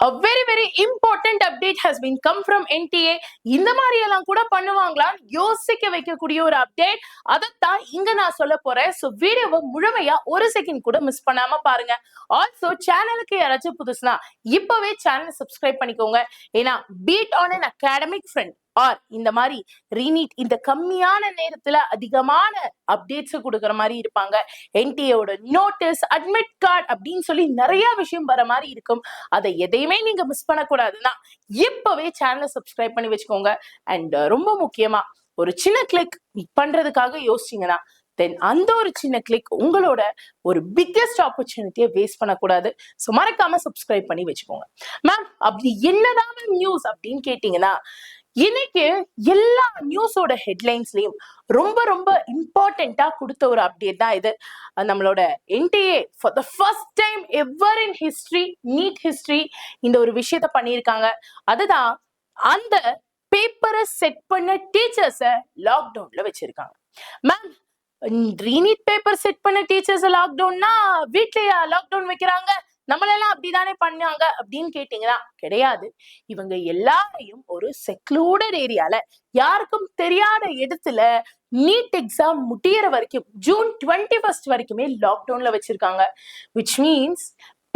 A very important update has been come from NTA. இந்த மாதிரி எல்லாம் கூட பண்ணுவாங்களா யோசிக்க வைக்கக்கூடிய ஒரு அப்டேட். அதைத்தான் இங்க நான் சொல்ல போறேன். ஸோ வீடியோவை முழுமையா ஒரு செகண்ட் கூட மிஸ் பண்ணாம பாருங்க. ஆல்சோ சேனலுக்கு யாராச்சும் புதுசுனா இப்பவே சேனல் சப்ஸ்கிரைப் பண்ணிக்கோங்க. ஏன்னா beat on an academic friend or இந்த மாதிரி ரீநீட் இந்த கம்மியான நேரத்துல அதிகமான அப்டேட்ஸ் கொடுக்குற மாதிரி இருப்பாங்க. என்டிஏவோட நோட்டீஸ், அட்மிட் கார்டு அப்படின்னு சொல்லி நிறைய விஷயம் வர மாதிரி இருக்கும். அதை எதையுமே நீங்க மிஸ் பண்ணக்கூடாதுன்னா இப்பவே சேனலை சப்ஸ்கிரைப் பண்ணி வச்சுக்கோங்க. அண்ட் ரொம்ப முக்கியமா ஒரு சின்ன கிளிக் பண்றதுக்காக யோசிச்சீங்கன்னா தென் அந்த ஒரு சின்ன கிளிக் உங்களோட ஒரு பிக்கெஸ்ட் ஆப்பர்ச்சுனிட்டியை வேஸ்ட் பண்ணக்கூடாது. ஸோ மறக்காம சப்ஸ்கிரைப் பண்ணி வச்சுக்கோங்க. மேம் அப்படி என்னதான் நியூஸ் அப்படின்னு கேட்டீங்கன்னா, இன்னைக்கு எல்லா நியூஸோட ஹெட்லைன்ஸ்லயும் ரொம்ப இம்பார்ட்டண்டா கொடுத்த ஒரு அப்டேட் தான் இது. நம்மளோட NTA for the first time ever in history, NEET history இந்த ஒரு விஷயத்த பண்ணியிருக்காங்க. அதுதான் அந்த பேப்பரை செட் பண்ண டீச்சர்ஸை லாக்டவுன்ல வச்சிருக்காங்க. மேம் ரீநீட் பேப்பர் செட் பண்ண டீச்சர்ஸ் லாக்டவுன்னா வீட்லயா லாக்டவுன் வைக்கிறாங்க, நம்மளெல்லாம் அப்படிதானே பண்ணாங்க அப்படின்னு கேட்டீங்கன்னா கிடையாது. இவங்க எல்லாரையும் ஒரு செக்லூடட் ஏரியால யாருக்கும் தெரியாத இடத்துல நீட் எக்ஸாம் முடியற வரைக்கும் ஜூன் 21 வரைக்குமே லாக்டவுன்ல வச்சிருக்காங்க. விச் மீன்ஸ்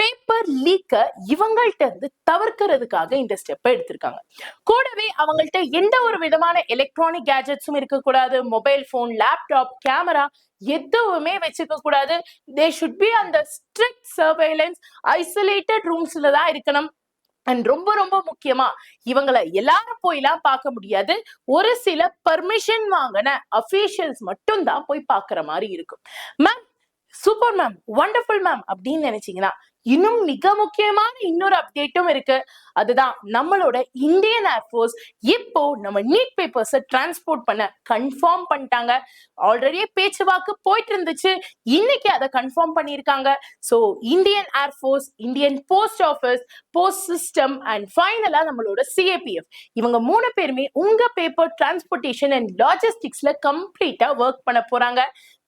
பேப்பர் லீக்க இவங்கள்ட்ட இருந்து தவிர்க்கிறதுக்காக இந்த ஸ்டெப்பை எடுத்திருக்காங்க. கூடவே அவங்கள்ட்ட எந்த ஒரு விதமான எலக்ட்ரானிக் கேஜெட்ஸும் இருக்கக்கூடாது. மொபைல் போன், லேப்டாப், கேமரா எதுவுமே வச்சுக்க கூடாது. தே ஷுட் பி அந்த ஸ்ட்ரிக்ட் சர்வேலன்ஸ் ஐசோலேட்டட் ரூம்ஸ்ல தான் இருக்கணும். அண்ட் ரொம்ப முக்கியமா இவங்களை எல்லாரும் போயெல்லாம் பார்க்க முடியாது. ஒரு சில பர்மிஷன் வாங்கின அபிஷியல்ஸ் மட்டும் தான் போய் பார்க்குற மாதிரி இருக்கும். Ma'am super ma'am, wonderful ma'am அப்படின்னு நினைச்சீங்கன்னா இன்னும் மிக முக்கியமான இன்னொரு அப்டேட்டும் இருக்கு. அதுதான் நம்மளோட இந்தியன் ஏர்ஃபோர்ஸ் இப்போ நம்ம நீட் பேப்பர்ஸை டிரான்ஸ்போர்ட் பண்ண கன்ஃபார்ம் பண்ணிட்டாங்க. ஆல்ரெடி பேச்சுவாக்கு போயிட்டு இருந்துச்சு, இன்னைக்கு அதை கன்ஃபார்ம் பண்ணியிருக்காங்க. So Indian air force, Indian post office, post system and ஃபைனலா நம்மளோட சிஏபிஎஃப் இவங்க 3 பேருமே உங்க பேப்பர் டிரான்ஸ்போர்டேஷன் அண்ட் லாஜிஸ்டிக்ஸ்ல கம்ப்ளீட்டா ஒர்க் பண்ண போறாங்க.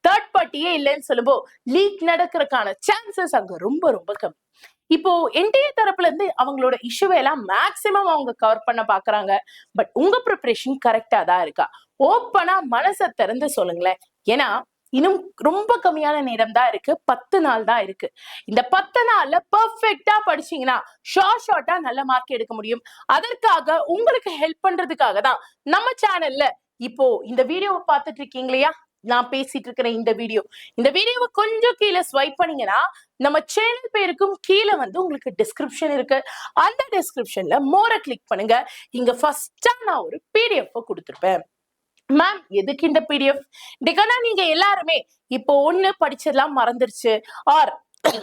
தேர்ட் பார்ட்டியே இல்லைன்னு சொல்லும்போ லீக் நடக்கிறதுக்கான சான்சஸ் அங்க ரொம்ப கம்மி. இப்போ என்டிஏ தரப்புல இருந்து அவங்களோட இஷ்யூவை எல்லாம் மேக்சிமம் அவங்க கவர் பண்ண பாக்குறாங்க. பட் உங்க ப்ரிப்பரேஷன் கரெக்டா தான் இருக்கா? ஓப்பனா மனசை திறந்து சொல்லுங்களேன். ஏன்னா இன்னும் ரொம்ப கம்மியான நேரம் தான் இருக்கு, 10 நாள் தான் இருக்கு. இந்த 10 நாள்ல பர்ஃபெக்டா படிச்சீங்கன்னா ஷார்ட்டா நல்ல மார்க் எடுக்க முடியும். அதற்காக உங்களுக்கு ஹெல்ப் பண்றதுக்காக தான் நம்ம சேனல்ல இப்போ இந்த வீடியோவை பார்த்துட்டு இருக்கீங்க இல்லையா, நான் பேசிட்டு இருக்கிற இந்த வீடியோவை கொஞ்சம் கீழே ஸ்வைப் பண்ணீங்கன்னா நம்ம சேனல் பேருக்கும் கீழே உங்களுக்கு டிஸ்கிரிப்ஷன் இருக்கு. அந்த டிஸ்கிரிப்ஷன்ல மோரை கிளிக் பண்ணுங்க. இங்க ஃபர்ஸ்டா நான் ஒரு பிடிஎஃப் கொடுத்துருப்பேன். மேம் எதுக்கு இந்த பிடிஎஃப்? நீங்க எல்லாருமே இப்போ ஒண்ணு படிச்சதெல்லாம் மறந்துருச்சு, ஆர்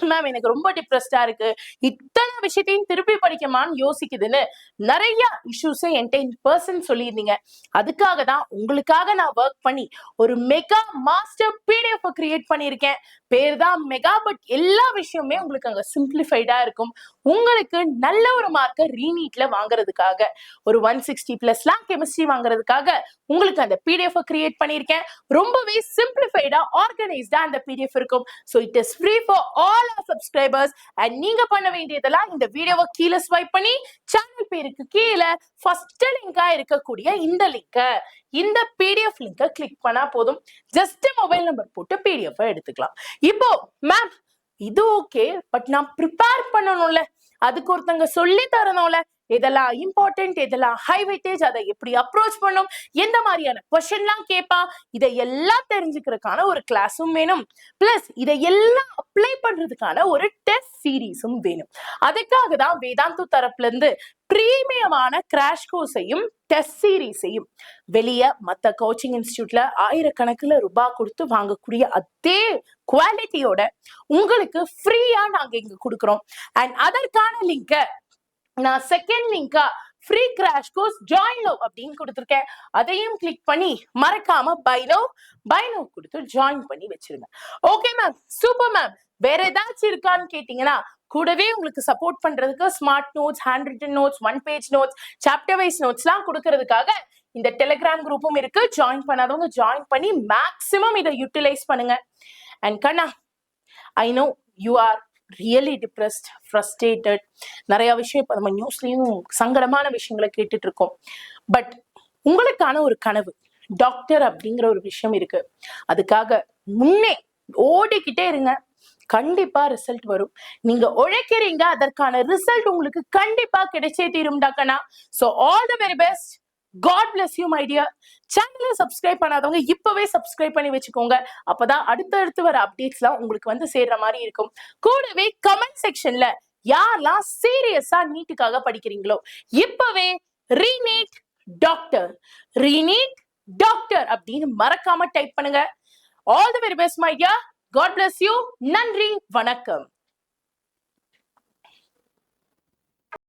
மேம் எனக்கு ரொம்ப டிப்ரெஸ்டா இருக்கு, இத்தனை விஷயத்தையும் திருப்பி படிக்கமான்னு யோசிக்குதுன்னு நிறைய இஷ்யூஸ் என்கிட்ட சொல்லியிருந்தீங்க. அதுக்காக தான் உங்களுக்காக நான் ஒர்க் பண்ணி ஒரு மெகா மாஸ்டர் பிடிஎஃப் கிரியேட் பண்ணியிருக்கேன். பேர் தான் மெகா, பட் எல்லா விஷயமுமே உங்களுக்கு அங்க சிம்பிளிஃபைடா இருக்கும். உங்களுக்கு நல்ல ஒரு மார்க்கை ரீநீட்ல வாங்குறதுக்காக, ஒரு 160+ கெமிஸ்ட்ரி வாங்குறதுக்காக உங்களுக்கு அந்த பிடிஎஃப் கிரியேட் பண்ணியிருக்கேன். ரொம்பவே சிம்பிளிஃபைடா ஆர்கனைஸ்டா அந்த பிடிஎஃப் இருக்கும். So it is free for all our subscribers. And நீங்க பண்ண வேண்டியதெல்லாம் இந்த வீடியோவை கீழே ஸ்வைப் பண்ணி சேனல் பேருக்கு கீழே ஃபர்ஸ்ட் லிங்கா இருக்கக்கூடிய இந்த பிடிஎஃப் லிங்கை கிளிக் பண்ணா போதும். ஜஸ்ட் மொபைல் நம்பர் போட்டு பிடிஎஃப் எடுத்துக்கலாம். இப்போ மேம் இது ஓகே, பட் நான் ப்ரிப்பேர் பண்ணணும்ல, அதுக்கு ஒருத்தங்க சொல்லி தரணும்ல, இதெல்லாம் இம்பார்ட்டன்ட், இதெல்லாம் ஹை வெயிட்டேஜ், அதை எப்படி அப்ரோச் பண்ணும், எந்த மாதிரியான கொஸ்டின்லாம் கேட்பா, இதை எல்லாம் தெரிஞ்சுக்கிறதுக்கான ஒரு கிளாஸும் வேணும். பிளஸ் இதை எல்லாம் அப்ளை பண்றதுக்கான ஒரு டெஸ்ட் சீரீஸும் வேணும். அதுக்காக தான் வேதாந்து தரப்புல இருந்து பிரீமியமான கிராஷ் கோர்ஸையும் டெஸ்ட் சீரீஸையும் வெளியே மற்ற கோச்சிங் இன்ஸ்டிடியூட்ல ஆயிரக்கணக்கில் ரூபாய் கொடுத்து வாங்கக்கூடிய அதே குவாலிட்டியோட உங்களுக்கு ஃப்ரீயா நாங்க இங்க கொடுக்குறோம். அண்ட் அதற்கான லிங்க நான் செகண்ட் லிங்கா free crash course join now அப்படின்னு கொடுத்துருக்கேன். அதையும் கிளிக் பண்ணி மறக்காம பை நவ் கொடுத்து ஜாயின் பண்ணி வச்சிருங்க. Okay ma'am, super ma'am. வேற ஏதாச்சும் இருக்கான்னு கேட்டீங்கன்னா கூடவே உங்களுக்கு சப்போர்ட் பண்றதுக்கு smart notes, hand written notes, 1 page notes, chapter wise நோட்ஸ்லாம் கொடுக்கறதுக்காக இந்த டெலிகிராம் குரூப்பும் இருக்கு. ஜாயின் பண்ணாதவங்க ஜாயின் பண்ணி மேக்சிமம் இதை யூட்டிலைஸ் பண்ணுங்க. அண்ட் கண்ணா, I know you are really depressed, frustrated, நிறைய விஷயம் இப்போ நம்ம நியூஸ்லயும் சங்கடமான விஷயங்களை கேட்டுட்டு இருக்கோம். பட் உங்களுக்கான ஒரு கனவு டாக்டர் அப்படிங்கிற ஒரு விஷயம் இருக்கு. அதுக்காக முன்னே ஓடிக்கிட்டே இருங்க. கண்டிப்பா ரிசல்ட் வரும். நீங்க உழைக்கிறீங்க, அதற்கான ரிசல்ட் உங்களுக்கு கண்டிப்பா கிடைச்சே தீரும் டாக்கனா. So all the very best. God bless you my dear. சேனலை சப்ஸ்கிரைப் பண்ணாதவங்க இப்பவே சப்ஸ்கிரைப் பண்ணி வச்சுக்கோங்க. அப்பதான் அடுத்தடுத்து வர அப்டேட்ஸ்லாம் உங்களுக்கு வந்து சேர்ற மாதிரி இருக்கும். கூடவே கமெண்ட் செக்ஷன்ல யாரெல்லாம் சீரியஸா நீட்டுக்காக படிக்கிறீங்களோ இப்பவே ரீநீட் டாக்டர், ரீநீட் டாக்டர் அப்படின்னு மறக்காம டைப் பண்ணுங்க. All the very best my dear. God bless you. நன்றி, வணக்கம்.